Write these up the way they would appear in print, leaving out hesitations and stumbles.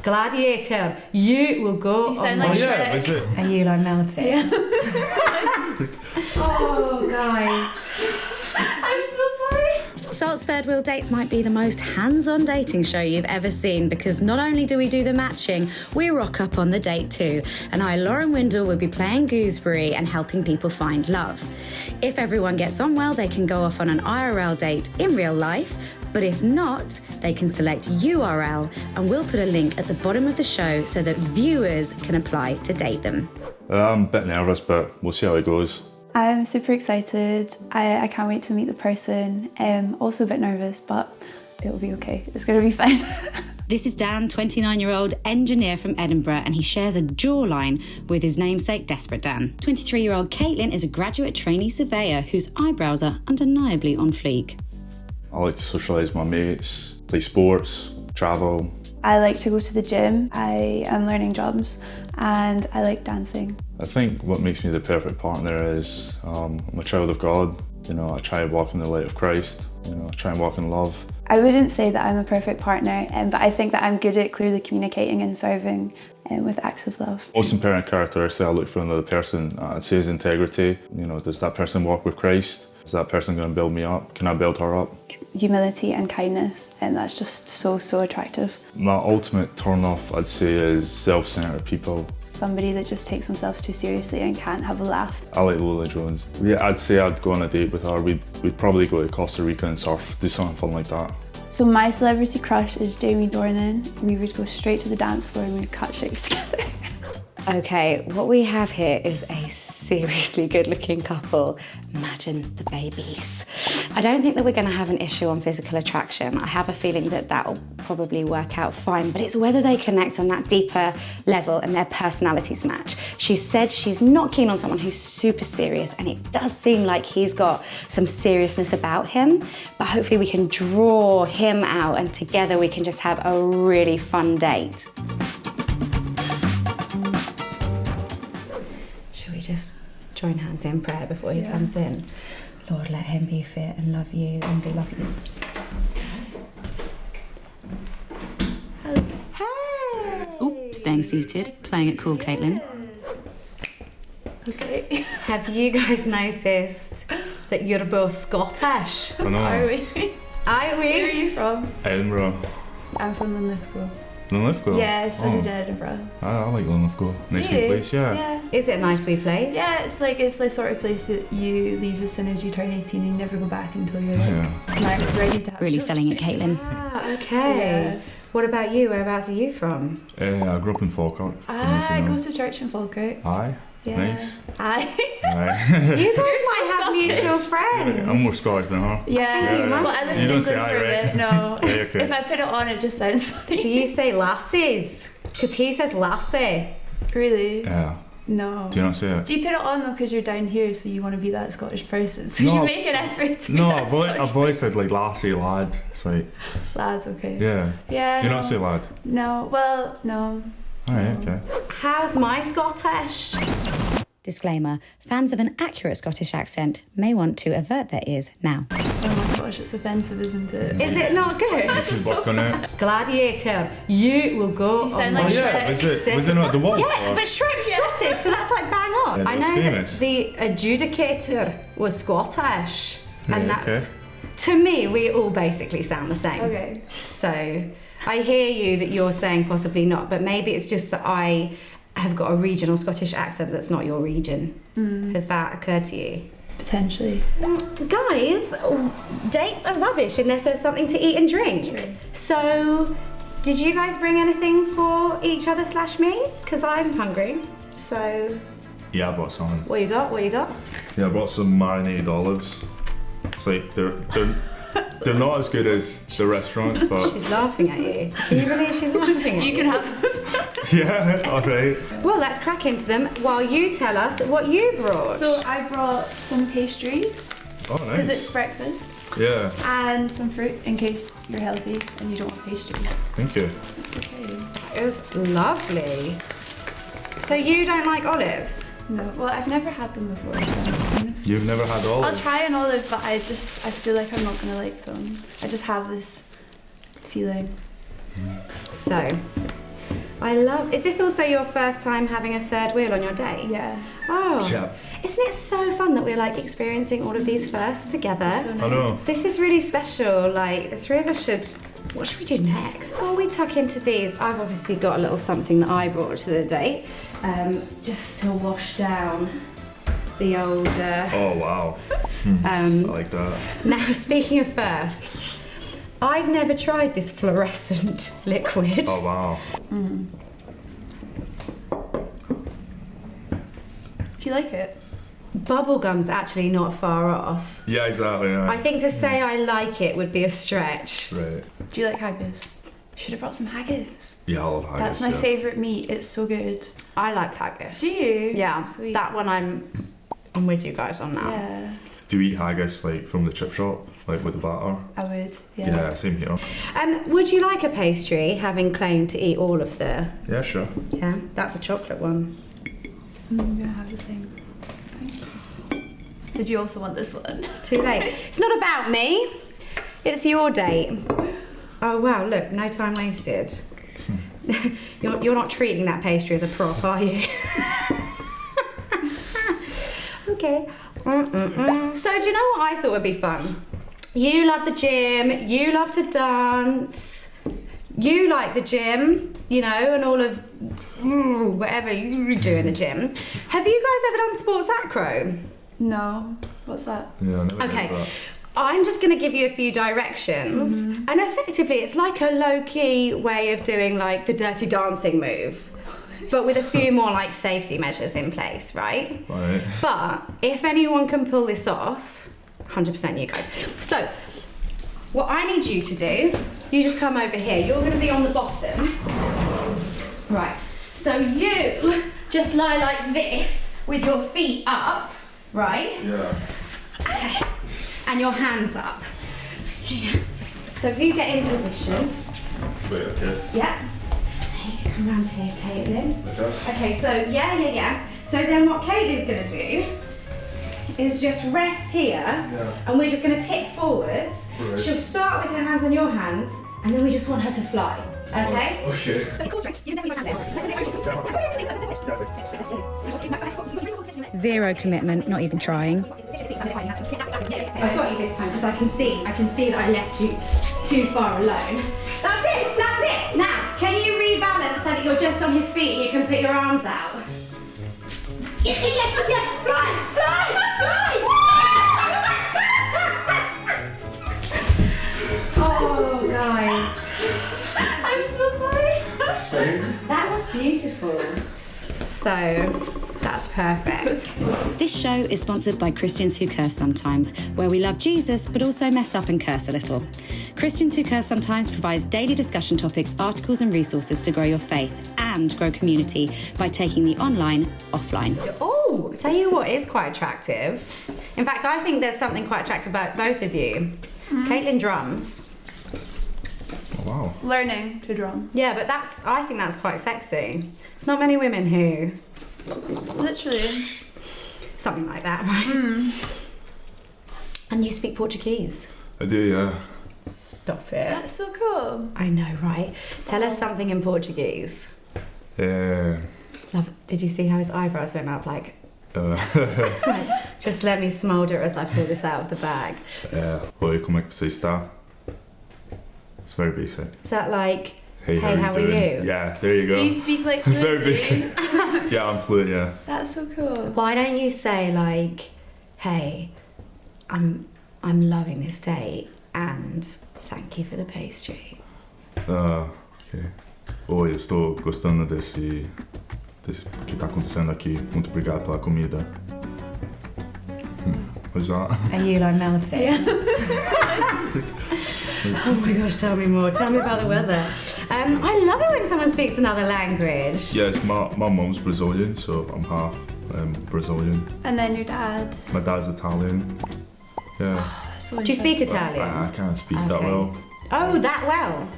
Gladiator, you will go. You sound like Shrek. Was it? Are you like melting? Yeah. Oh, guys. I'm so sorry. Salt's Third Wheel Dates might be the most hands-on dating show you've ever seen, because not only do we do the matching, we rock up on the date too. And I, Lauren Windle, will be playing Gooseberry and helping people find love. If everyone gets on well, they can go off on an IRL date in real life. But if not, they can select URL, and we'll put a link at the bottom of the show so that viewers can apply to date them. I'm a bit nervous, but we'll see how it goes. I'm super excited. I can't wait to meet the person. Also a bit nervous, but it'll be okay. It's going to be fine. This is Dan, 29-year-old engineer from Edinburgh, and he shares a jawline with his namesake, Desperate Dan. 23-year-old Caitlin is a graduate trainee surveyor whose eyebrows are undeniably on fleek. I like to socialise with my mates, play sports, travel. I like to go to the gym. I am learning drums and I like dancing. I think what makes me the perfect partner is I'm a child of God. You know, I try to walk in the light of Christ. You know, I try and walk in love. I wouldn't say that I'm a perfect partner, but I think that I'm good at clearly communicating and serving with acts of love. Most important characteristic I look for in another person, I'd say, is integrity. You know, does that person walk with Christ? Is that person going to build me up? Can I build her up? Humility and kindness, and that's just so attractive. My ultimate turn off, I'd say, is self-centered people. Somebody that just takes themselves too seriously and can't have a laugh. I like Lola Jones. Yeah, I'd say I'd go on a date with her. We'd probably go to Costa Rica and surf, do something fun like that. So my celebrity crush is Jamie Dornan. We would go straight to the dance floor and we'd cut shapes together. Okay, what we have here is a seriously good-looking couple. Imagine the babies. I don't think that we're going to have an issue on physical attraction. I have a feeling that that'll probably work out fine, but it's whether they connect on that deeper level and their personalities match. She said she's not keen on someone who's super serious, and it does seem like he's got some seriousness about him, but hopefully we can draw him out and together we can just have a really fun date. Just join hands in prayer before he comes in. Lord, let him be fit and love you and be lovely. Hey! Ooh, staying seated, playing it cool, Caitlin. Okay. Have you guys noticed that you're both Scottish? I know. Are we? Are we? Where are you from? Edinburgh. I'm from Linlithgow. Linlithgow? Yeah, I studied at Edinburgh. I like Linlithgow. Nice wee place, yeah. Is it a nice wee place? Yeah, it's the sort of place that you leave as soon as you turn 18 and you never go back until you're like ready to have Really children. selling it, Caitlin. Ah, okay. Yeah. What about you? Whereabouts are you from? I grew up in Falkirk. I go to church in Falkirk. Aye. Yeah. Nice. Aye. Aye. You guys might have mutual friends. I'm more Scottish than her. Yeah. Well, I lived You in don't England say for aye, a right? bit. No. Yeah, okay. If I put it on, it just sounds funny. Do you say lassies? Because he says lassie. Really? Yeah. No. Do you not say it? Do you put it on though because you're down here, so you want to be that Scottish person? So No. you make an effort to be No, that I've always said like lassie, lad. It's like, Lads, okay. yeah. Yeah. Do you no. not say lad? No. Well, no. Alright, okay. How's my Scottish? Disclaimer, fans of an accurate Scottish accent may want to avert their ears now. Oh my gosh, it's offensive, isn't it? Is it not good? This is work on it. Gladiator, you will go. You sound on like Oh yeah, was it not the wolf? Yeah, but Shrek's Scottish, so that's like bang on. Yeah, I that's know famous. that the adjudicator was Scottish, and Right, that's, okay. to me, we all basically sound the same. Okay. So I hear you that you're saying possibly not, but maybe it's just that I have got a regional Scottish accent that's not your region. Has that occurred to you? Potentially. Guys, dates are rubbish unless there's something to eat and drink. True. So, did you guys bring anything for each other / me? Because I'm hungry. So, Yeah, I brought some. what you got? What you got? Yeah, I brought some marinated olives. It's like they're not as good as the restaurant, but She's laughing at you. Can you believe she's laughing at you? You can have this. yeah, alright. Well, let's crack into them while you tell us what you brought. So I brought some pastries Oh, because nice. it's breakfast, Yeah, and some fruit in case you're healthy and you don't want pastries. thank you. It's okay. It's lovely. So you don't like olives? No, well, I've never had them before, so I'm kind of... You've never had I'll olives? try an olive, but I feel like I'm not gonna like them. I just have this feeling. So, I love. Is this also your first time having a third wheel on your date? Yeah. Oh. Yeah. Isn't it so fun that we're like experiencing all of these firsts together? So I know. This is really special. Like the three of us should. What should we do next? While we tuck into these, I've obviously got a little something that I brought to the date, just to wash down the old. Oh wow. I like that. Now, speaking of firsts, I've never tried this fluorescent liquid. Oh wow. Do you like it? Bubblegum's actually not far off. Yeah, exactly. Yeah. I think to say I like it would be a stretch. Right. Do you like haggis? Should have brought some haggis. Yeah, I love haggis. That's my favourite meat. It's so good. I like haggis. Do you? Yeah, Sweet. that one I'm with you guys on now. Yeah, Do you eat haggis like from the chip shop, like with the batter? I would. Yeah, same here. Would you like a pastry, having claimed to eat all of the... Yeah, sure. Yeah, that's a chocolate one. I'm gonna have the same. Did you also want this one? It's too late. It's not about me. It's your date. Oh wow, look, no time wasted. You're not treating that pastry as a prop, are you? Okay. So do you know what I thought would be fun? You love the gym, you love to dance, you like the gym, you know, and all of whatever you do in the gym. Have you guys ever done sports acro? No. What's that? Yeah, I never Okay. did that. I'm just going to give you a few directions, and effectively it's like a low-key way of doing like the dirty dancing move, but with a few more like safety measures in place, right? Right. But if anyone can pull this off, 100% you guys. So what I need you to do, you just come over here. You're going to be on the bottom. Right. So you just lie like this with your feet up, right? Yeah. Okay. And your hands up. So if you get in position, Wait, okay. yeah. You can come round here, Caitlin. Like this? Okay, so yeah. So then what Caitlin's gonna do is just rest here, and we're just gonna tip forwards. Right. She'll start with her hands on your hands, and then we just want her to fly. Okay? Okay. So of course, you can definitely Zero commitment, not even trying. I've got you this time because I can see that I left you too far alone. That's it. Now, can you rebalance so that you're just on his feet and you can put your arms out? Yeah, fly! Oh, guys. I'm so sorry. That's fine. That was beautiful. So, that's perfect. This show is sponsored by Christians Who Curse Sometimes, where we love Jesus but also mess up and curse a little. Christians Who Curse Sometimes provides daily discussion topics, articles and resources to grow your faith and grow community by taking the online offline. Oh, tell you what is quite attractive. In fact, I think there's something quite attractive about both of you. Caitlin drums. Oh, wow. Learning to drum. Yeah, but I think that's quite sexy. There's not many women who... Literally. Something like that, right? And you speak Portuguese. I do, yeah. Stop it. That's so cool. I know, right? Tell us something in Portuguese. Love. Did you see how his eyebrows went up? Like, just let me smolder as I pull this out of the bag. Oi, como é que você está? It's very basic. Is that like, Hey, how are doing? you? Yeah, there you go. Do you speak like It's very fluently? basic. Yeah, I'm fluent, yeah. That's so cool. Why don't you say like, hey, I'm loving this date and thank you for the pastry. Ok. Oi, eu estou gostando desse que está acontecendo aqui. Muito obrigado pela comida. Was that? Are you like melting? Yeah. Oh my gosh, tell me more. Tell me about the weather. I love it when someone speaks another language. Yes, my mum's Brazilian, so I'm half Brazilian. And then your dad. My dad's Italian. Yeah. So Do you speak interesting. Italian? I can't speak that Okay. well. Oh, that well.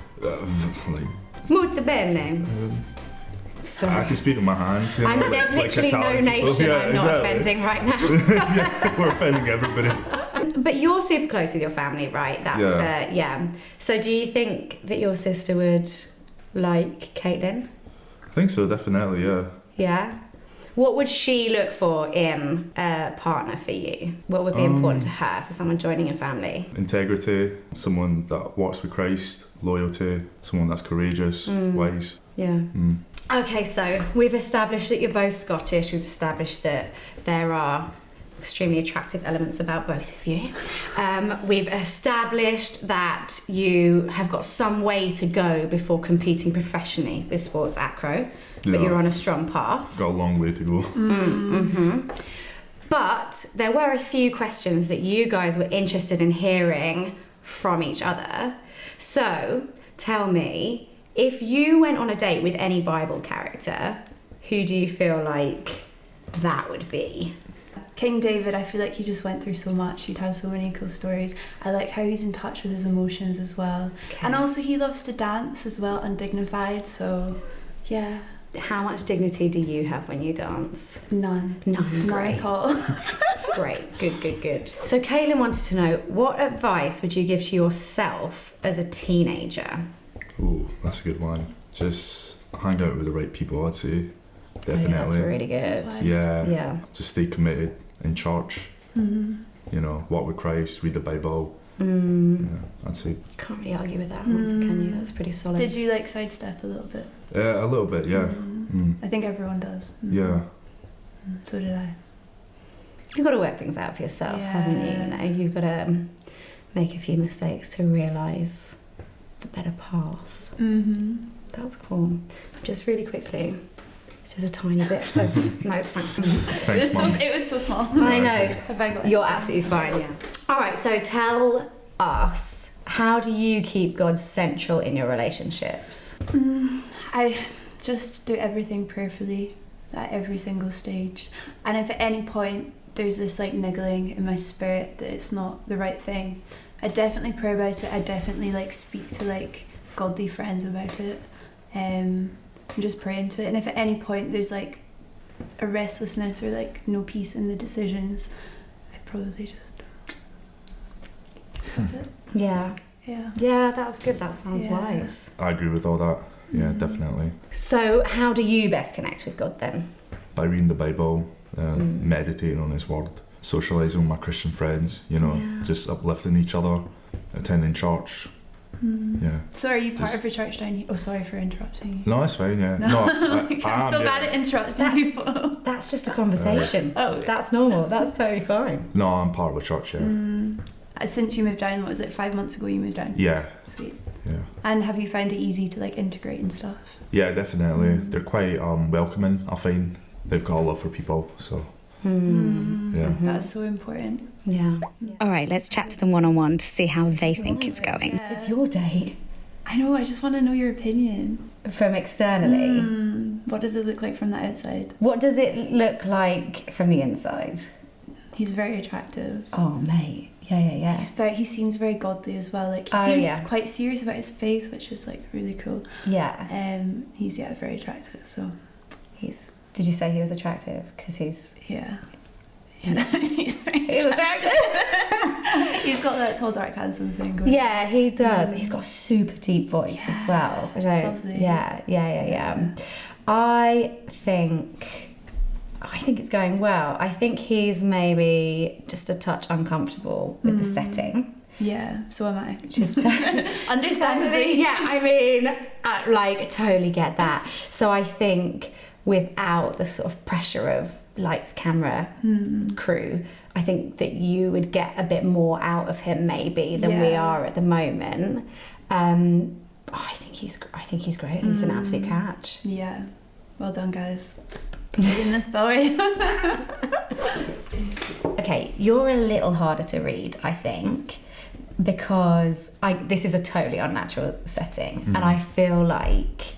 Like, Molto bene. I Sorry. can speak with my hands. You know, There's like literally no Italian people. nation Yeah, I'm not exactly. offending right now. Yeah, we're offending everybody. But you're super close with your family, right? That's Yeah. So do you think that your sister would like Caitlin? think so, definitely, yeah. Yeah? What would she look for in a partner for you? What would be important to her for someone joining your family? Integrity, someone that walks with Christ, loyalty, someone that's courageous, wise. Yeah. Okay, so we've established that you're both Scottish. We've established that there are extremely attractive elements about both of you. We've established that you have got some way to go before competing professionally with sports acro, but you're on a strong path. Got a long way to go. But there were a few questions that you guys were interested in hearing from each other. So tell me, if you went on a date with any Bible character, who do you feel like that would be? King David, I feel like he just went through so much. He'd have so many cool stories. I like how he's in touch with his emotions as well. Okay. And also he loves to dance as well, undignified, so yeah. How much dignity do you have when you dance? None. None. Not Great. at all. Great. Good. So Caitlin wanted to know, what advice would you give to yourself as a teenager? Ooh, that's a good one. Just hang out with the right people, I'd say. Definitely. Oh, yeah, that's really good. That's wise. Yeah. Just stay committed in church. You know, walk with Christ, read the Bible. Yeah, I'd say. Can't really argue with that, can you? That's pretty solid. Did you like sidestep a little bit? A little bit, yeah. I think everyone does. Yeah. So did I. You've got to work things out for yourself, haven't you? You know, you've got to make a few mistakes to realise the better path. That's cool. Just really quickly, it's just a tiny bit of... No, it's fine. Thanks, Mum. It was so small. I know. Have I got it? You're absolutely fine, yeah. All right, so tell us, how do you keep God central in your relationships? I just do everything prayerfully at every single stage. And if at any point there's this like niggling in my spirit that it's not the right thing, I definitely pray about it. I definitely like speak to like godly friends about it. And just pray into it. And if at any point there's like a restlessness or like no peace in the decisions, I probably just... That's it. Yeah. Yeah, that's good. That sounds wise. I agree with all that. Yeah, definitely. So how do you best connect with God then? By reading the Bible, meditating on His Word, socialising with my Christian friends, you know, just uplifting each other, attending church. Yeah. So are you part of a church down here? Oh, sorry for interrupting you. No, it's fine, yeah. No, I'm so bad at interrupting people. That's just a conversation. Oh. That's normal. That's totally fine. No, I'm part of a church, yeah. Since you moved down, what was it, 5 months ago you moved down? Yeah. Sweet. Yeah. And have you found it easy to like integrate and stuff? Yeah, definitely. They're quite welcoming, I find. They've got a love for people, so... Yeah. That's so important. Yeah. All right, let's chat to them one-on-one to see how they think it's going. It's your date. I know, I just want to know your opinion. From externally. What does it look like from the outside? What does it look like from the inside? He's very attractive. Oh, mate. Yeah. He seems very godly as well. Like he seems quite serious about his faith, which is like really cool. Yeah. He's very attractive. So Did you say he was attractive? Because he's... Yeah. He's attractive. He's got that tall, dark, handsome thing going. Yeah, he does. He's got a super deep voice as well. It's lovely. Yeah. I think it's going well. I think he's maybe just a touch uncomfortable with the setting. Yeah, so am I. Just understandably. Yeah, I mean, like, totally get that. So I think without the sort of pressure of lights, camera, crew, I think that you would get a bit more out of him maybe than we are at the moment. I think he's great. I think he's an absolute catch. Yeah. Well done, guys. In this boy. Okay, you're a little harder to read, I think, because this is a totally unnatural setting, and I feel like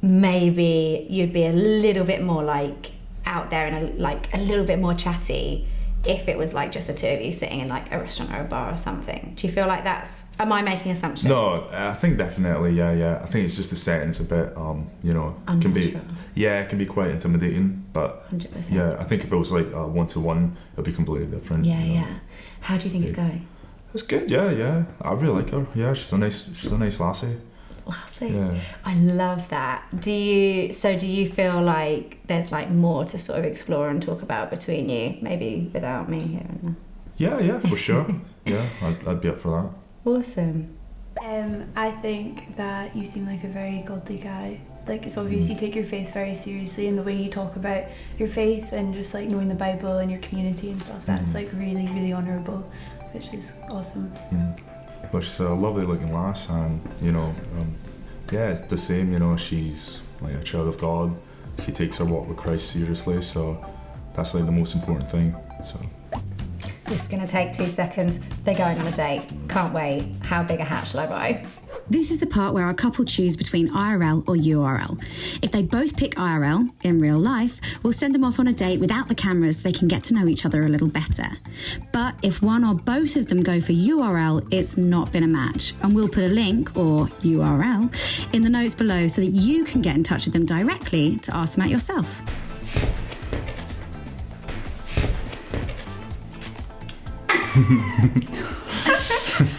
maybe you'd be a little bit more like out there and a little bit more chatty if it was like just the two of you sitting in like a restaurant or a bar or something. Do you feel like am I making assumptions? No, I think definitely, yeah. I think it's just the setting's a bit, Unnatural. it can be quite intimidating, but 100%. yeah, I think if it was like one-to-one, it'd be completely different. Yeah. How do you think it's going? It's good, yeah. I really like her. Yeah, she's a nice lassie. Lassie. Yeah. I love that. Do you feel like there's like more to sort of explore and talk about between you, maybe without me here and there? Yeah, for sure. Yeah, I'd be up for that. Awesome. I think that you seem like a very godly guy. Like, it's obvious you take your faith very seriously, and the way you talk about your faith and just like knowing the Bible and your community and stuff, that's like really, really honourable, which is awesome. Well, she's a lovely looking lass, and you know, yeah, it's the same, you know, she's like a child of God. She takes her walk with Christ seriously, so that's like the most important thing. So This is going to take 2 seconds. They're going on a date. Can't wait. How big a hat shall I buy? This is the part where our couple choose between IRL or URL. If they both pick IRL, in real life, we'll send them off on a date without the cameras so they can get to know each other a little better. But if one or both of them go for URL, it's not been a match. And we'll put a link, or URL, in the notes below so that you can get in touch with them directly to ask them out yourself.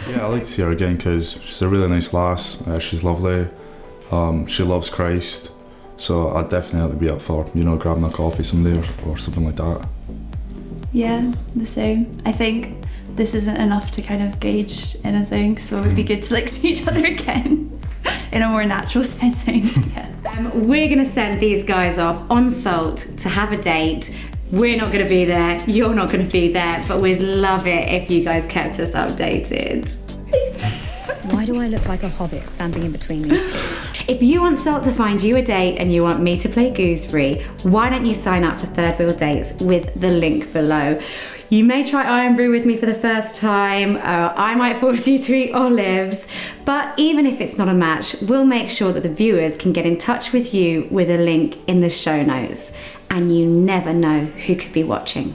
yeah, I'd like to see her again because she's a really nice lass. She's lovely. She loves Christ. So I'd definitely be up for, you know, grabbing a coffee someday or something like that. Yeah, the same. I think this isn't enough to kind of gauge anything, so it would be good to like see each other again in a more natural setting. Yeah. We're going to send these guys off on Salt to have a date. We're not going to be there, you're not going to be there, but we'd love it if you guys kept us updated. Why do I look like a hobbit standing in between these two? If you want Salt to find you a date and you want me to play gooseberry, why don't you sign up for Third Wheel Dates with the link below. You may try Iron Brew with me for the first time. I might force you to eat olives. But even if it's not a match, we'll make sure that the viewers can get in touch with you with a link in the show notes. And you never know who could be watching.